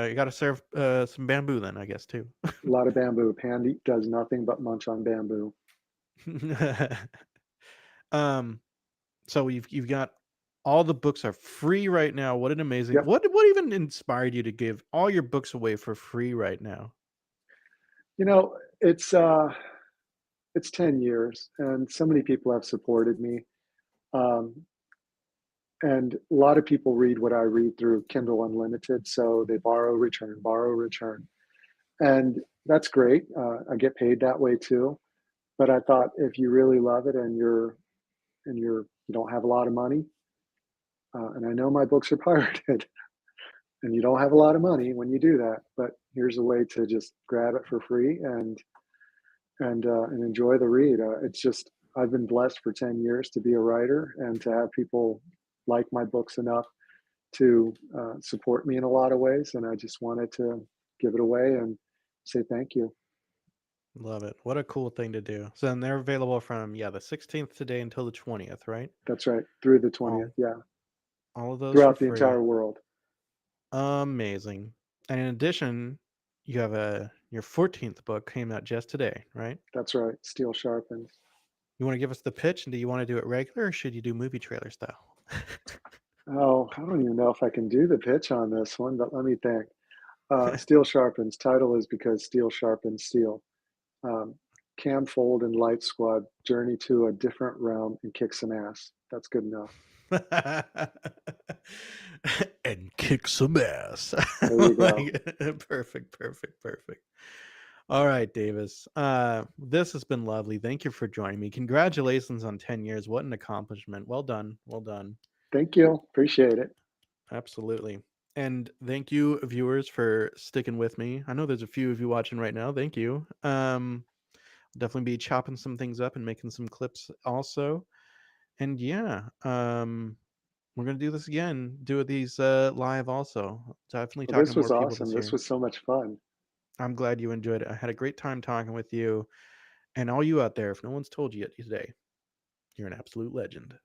You got to serve some bamboo then, I guess too. a lot of bamboo. Pan does nothing but munch on bamboo. um. So you've got all the books are free right now. What an amazing. Yep. What even inspired you to give all your books away for free right now? You know, it's 10 years, and so many people have supported me. Um, and a lot of people read what I read through Kindle Unlimited, so they borrow, return, and that's great. I get paid that way too. But I thought if you really love it and you don't have a lot of money, and I know my books are pirated, and you don't have a lot of money when you do that, but here's a way to just grab it for free and enjoy the read. It's just I've been blessed for 10 years to be a writer and to have people like my books enough to support me in a lot of ways, and I just wanted to give it away and say thank you. Love it. What a cool thing to do. So then they're available from the 16th today until the 20th, right? That's right, through the 20th, All yeah, all of those for throughout the free. entire world. Amazing. And in addition, you have a your 14th book came out just today, right? That's right, steel sharpens. You want to give us the pitch and do you want to do it regular or should you do movie trailer style? Oh, I don't even know if I can do the pitch on this one, but let me think. Steel sharpens. Title is because steel sharpens steel. Um, Cam Fold and Light Squad journey to a different realm and kick some ass. That's good enough. And kick some ass. There you go. Like, perfect, perfect, perfect. All right, Davis. This has been lovely. Thank you for joining me. Congratulations on 10 years. What an accomplishment. Well done. Well done. Thank you. Appreciate it. Absolutely. And thank you, viewers, for sticking with me. I know there's a few of you watching right now. Thank you. Definitely be chopping some things up and making some clips also. And yeah, We're gonna do this again. Do these live also. Definitely Well, talking this to more was people awesome. this This year. was so much fun. I'm glad you enjoyed it. I had a great time talking with you. And all you out there, if no one's told you yet today, you're an absolute legend.